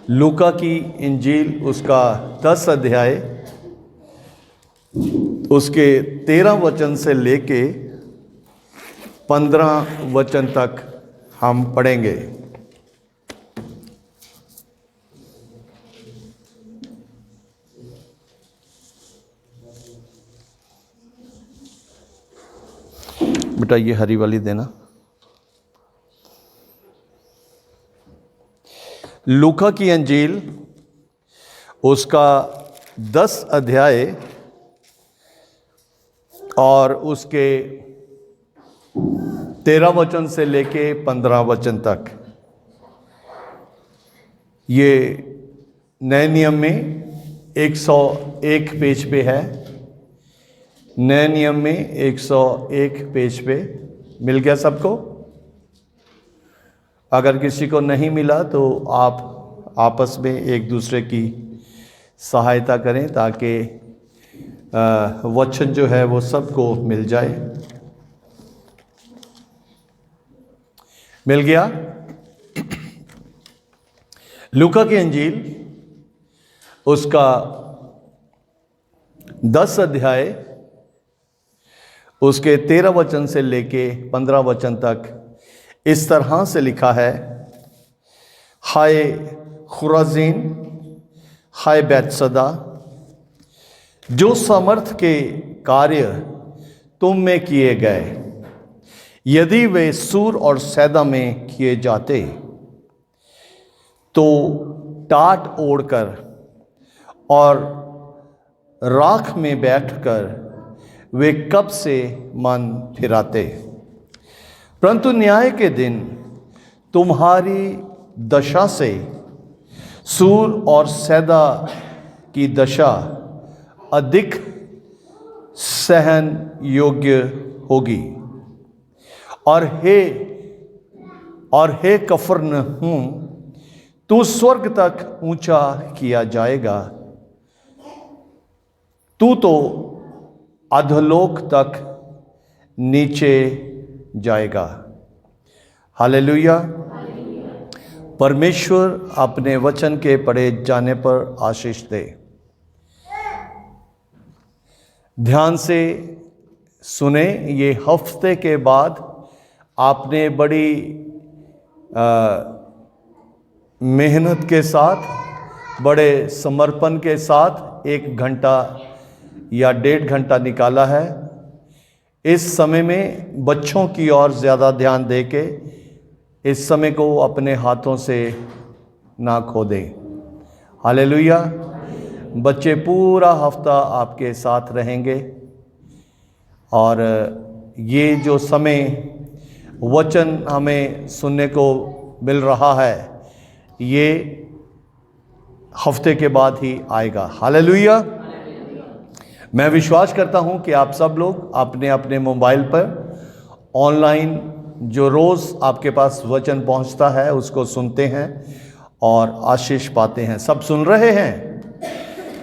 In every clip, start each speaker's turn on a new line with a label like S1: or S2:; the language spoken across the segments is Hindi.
S1: लूका की इंजील उसका 10 अध्याय उसके 13 वचन से लेके 15 वचन तक हम पढ़ेंगे। बेटा ये हरी वाली देना। लूका की इंजील उसका 10 अध्याय और उसके 13 वचन से लेके 15 वचन तक। ये नए नियम में 101 पेज पे है। नए नियम में 101 पेज पे मिल गया सबको? अगर किसी को नहीं मिला तो आप आपस में एक दूसरे की सहायता करें ताकि वचन जो है वो सबको मिल जाए। मिल गया? लूका की इंजील उसका 10 अध्याय उसके 13 वचन से लेके 15 वचन तक इस तरह से लिखा है। हाय खुराजीन, हाय बैतसदा, जो समर्थ के कार्य तुम में किए गए यदि वे सूर और सैदा में किए जाते तो टाट ओढ़कर और राख में बैठकर वे कब से मन फिराते, परंतु न्याय के दिन तुम्हारी दशा से सूर और सैदा की दशा अधिक सहन योग्य होगी। और हे कफरनहूम, तू स्वर्ग तक ऊंचा किया जाएगा, तू तो अधोलोक तक नीचे जाएगा। हालेलुया। परमेश्वर अपने वचन के पढ़े जाने पर आशीष दे। ध्यान से सुने। ये हफ्ते के बाद आपने बड़ी मेहनत के साथ, बड़े समर्पण के साथ 1 घंटा या 1.5 घंटा निकाला है। इस समय में बच्चों की ओर ज़्यादा ध्यान दे के इस समय को अपने हाथों से ना खो दें। हालेलुया। बच्चे पूरा हफ्ता आपके साथ रहेंगे और ये जो समय वचन हमें सुनने को मिल रहा है ये हफ्ते के बाद ही आएगा। हालेलुया। मैं विश्वास करता हूं कि आप सब लोग अपने अपने मोबाइल पर ऑनलाइन जो रोज़ आपके पास वचन पहुंचता है उसको सुनते हैं और आशीष पाते हैं। सब सुन रहे हैं?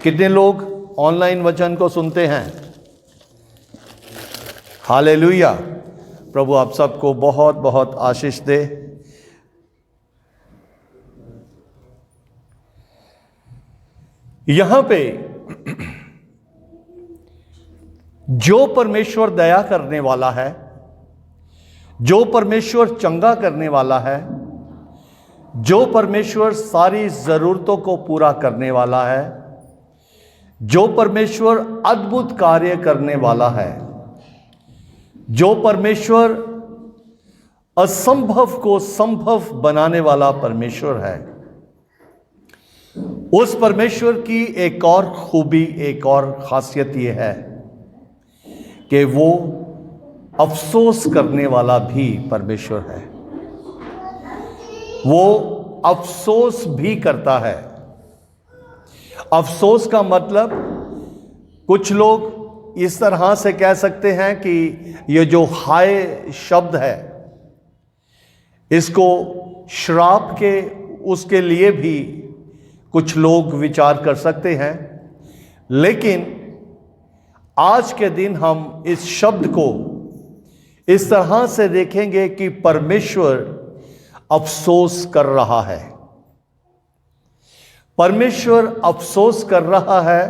S1: कितने लोग ऑनलाइन वचन को सुनते हैं? हालेलुया। प्रभु आप सबको बहुत बहुत आशीष दे। यहां पे जो परमेश्वर दया करने वाला है, जो परमेश्वर चंगा करने वाला है, जो परमेश्वर सारी ज़रूरतों को पूरा करने वाला है, जो परमेश्वर अद्भुत कार्य करने वाला है, जो परमेश्वर असंभव को संभव बनाने वाला परमेश्वर है, उस परमेश्वर की एक और खूबी, एक और खासियत यह है कि वो अफसोस करने वाला भी परमेश्वर है। वो अफसोस भी करता है। अफसोस का मतलब कुछ लोग इस तरह से कह सकते हैं कि ये जो हाय शब्द है इसको श्राप के उसके लिए भी कुछ लोग विचार कर सकते हैं, लेकिन आज के दिन हम इस शब्द को इस तरह से देखेंगे कि परमेश्वर अफसोस कर रहा है। परमेश्वर अफसोस कर रहा है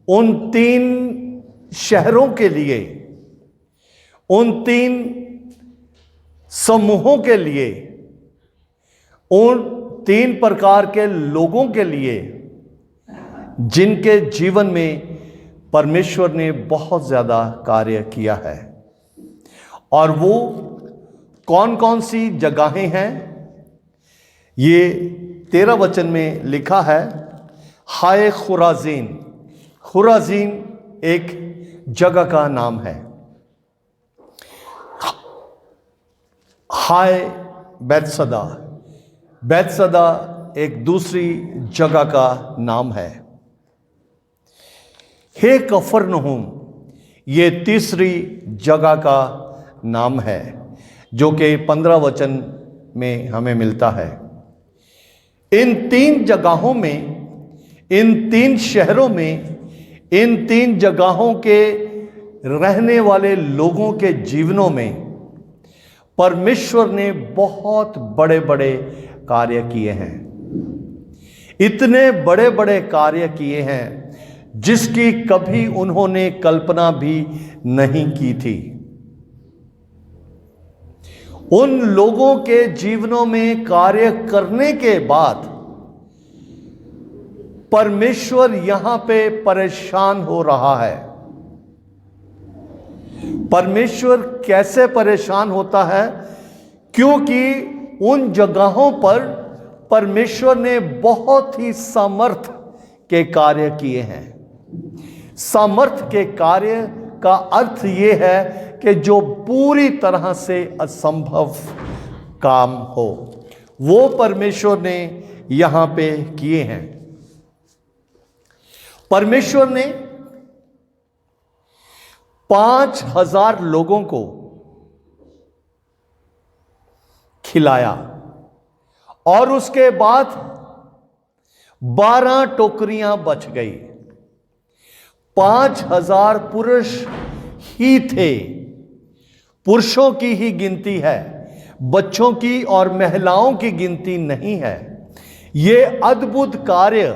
S1: उन 3 शहरों के लिए, उन 3 समूहों के लिए, उन 3 प्रकार के लोगों के लिए जिनके जीवन में परमेश्वर ने बहुत ज्यादा कार्य किया है। और वो कौन कौन सी जगहें हैं, ये 13 वचन में लिखा है। हाय खुराजीन, खुराजीन एक जगह का नाम है। हाय बैतसदा, बैतसदा एक दूसरी जगह का नाम है। हे कफरनहूम, ये तीसरी जगह का नाम है जो कि 15 वचन में हमें मिलता है। इन 3 जगहों में, इन 3 शहरों में, इन 3 जगहों के रहने वाले लोगों के जीवनों में परमेश्वर ने बहुत बड़े बड़े कार्य किए हैं। इतने बड़े बड़े कार्य किए हैं जिसकी कभी उन्होंने कल्पना भी नहीं की थी। उन लोगों के जीवनों में कार्य करने के बाद परमेश्वर यहां पे परेशान हो रहा है। परमेश्वर कैसे परेशान होता है? क्योंकि उन जगहों पर परमेश्वर ने बहुत ही सामर्थ के कार्य किए हैं। सामर्थ के कार्य का अर्थ यह है कि जो पूरी तरह से असंभव काम हो, वो परमेश्वर ने यहां पे किए हैं। परमेश्वर ने 5000 लोगों को खिलाया और उसके बाद 12 टोकरियां बच गई। 5000 पुरुष ही थे, पुरुषों की ही गिनती है, बच्चों की और महिलाओं की गिनती नहीं है। यह अद्भुत कार्य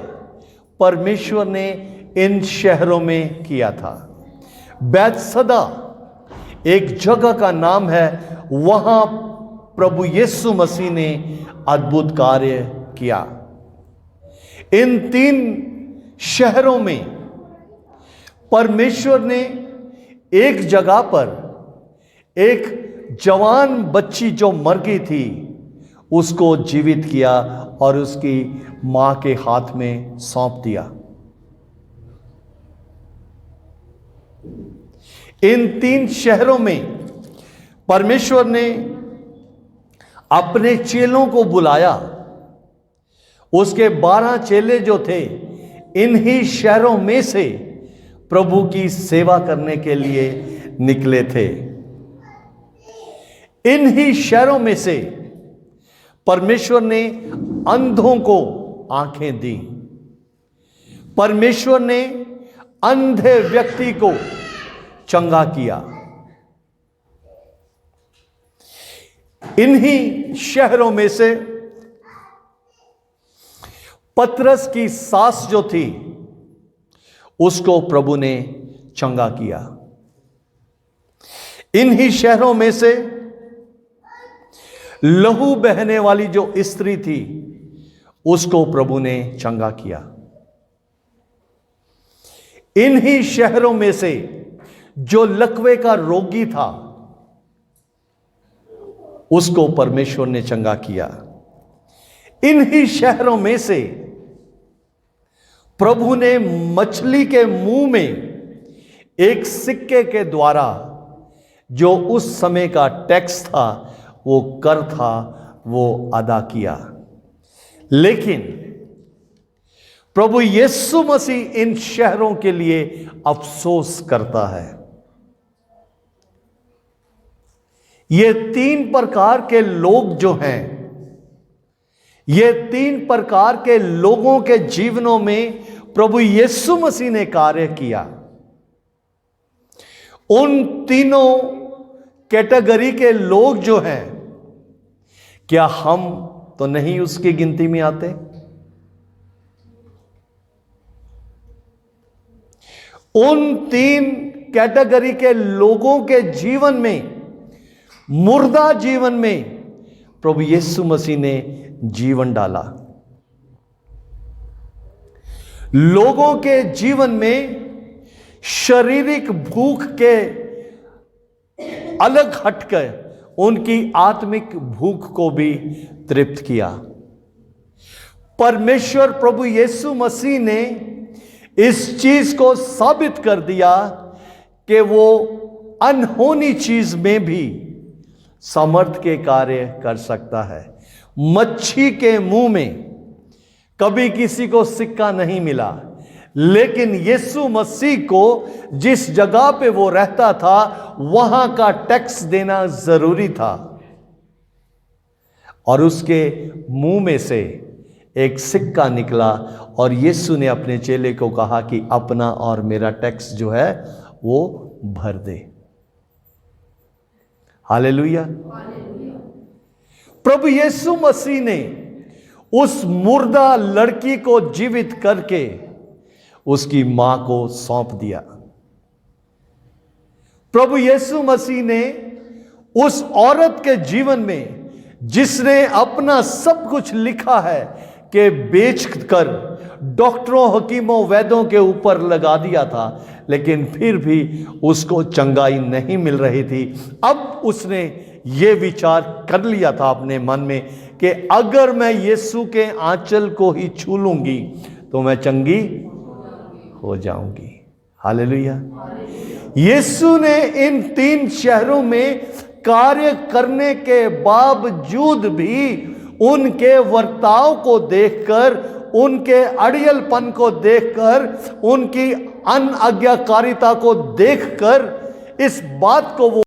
S1: परमेश्वर ने इन शहरों में किया था। बैतसदा एक जगह का नाम है, वहां प्रभु यीशु मसीह ने अद्भुत कार्य किया। इन 3 शहरों में परमेश्वर ने एक जगह पर एक जवान बच्ची जो मर गई थी उसको जीवित किया और उसकी मां के हाथ में सौंप दिया। इन 3 शहरों में परमेश्वर ने अपने चेलों को बुलाया। उसके 12 चेले जो थे इन्हीं शहरों में से प्रभु की सेवा करने के लिए निकले थे। इन्हीं शहरों में से परमेश्वर ने अंधों को आंखें दी। परमेश्वर ने अंधे व्यक्ति को चंगा किया। इन्हीं शहरों में से पतरस की सास जो थी उसको प्रभु ने चंगा किया। इन्हीं शहरों में से लहू बहने वाली जो स्त्री थी उसको प्रभु ने चंगा किया। इन्हीं शहरों में से जो लकवे का रोगी था उसको परमेश्वर ने चंगा किया। इन्हीं शहरों में से प्रभु ने मछली के मुंह में एक सिक्के के द्वारा जो उस समय का टैक्स था, वो कर था, वो अदा किया। लेकिन प्रभु यीशु मसीह इन शहरों के लिए अफसोस करता है। ये 3 प्रकार के लोग जो हैं, ये 3 प्रकार के लोगों के जीवनों में प्रभु यीशु मसीह ने कार्य किया। उन तीनों कैटेगरी के लोग जो हैं, क्या हम तो नहीं उसकी गिनती में आते? उन 3 कैटेगरी के लोगों के जीवन में, मुर्दा जीवन में प्रभु यीशु मसीह ने जीवन डाला। लोगों के जीवन में शारीरिक भूख के अलग हटकर उनकी आत्मिक भूख को भी तृप्त किया। परमेश्वर प्रभु यीशु मसीह ने इस चीज को साबित कर दिया कि वो अनहोनी चीज में भी समर्थ के कार्य कर सकता है। मच्छी के मुंह में कभी किसी को सिक्का नहीं मिला, लेकिन यीशु मसीह को जिस जगह पे वो रहता था वहां का टैक्स देना जरूरी था, और उसके मुंह में से एक सिक्का निकला और यीशु ने अपने चेले को कहा कि अपना और मेरा टैक्स जो है वो भर दे। हालेलुया। प्रभु यीशु मसीह ने उस मुर्दा लड़की को जीवित करके उसकी मां को सौंप दिया। प्रभु यीशु मसीह ने उस औरत के जीवन में, जिसने अपना सब कुछ लिखा है कि बेचकर डॉक्टरों, हकीमों, वैद्यों के ऊपर लगा दिया था, लेकिन फिर भी उसको चंगाई नहीं मिल रही थी, अब उसने ये विचार कर लिया था अपने मन में कि अगर मैं यीशु के आंचल को ही छू लूंगी तो मैं चंगी हो जाऊंगी। हालेलुया। यीशु ने इन 3 शहरों में कार्य करने के बावजूद भी उनके वर्ताव को देखकर, उनके अड़ियलपन को देखकर, उनकी अनआज्ञाकारिता को देखकर इस बात को वो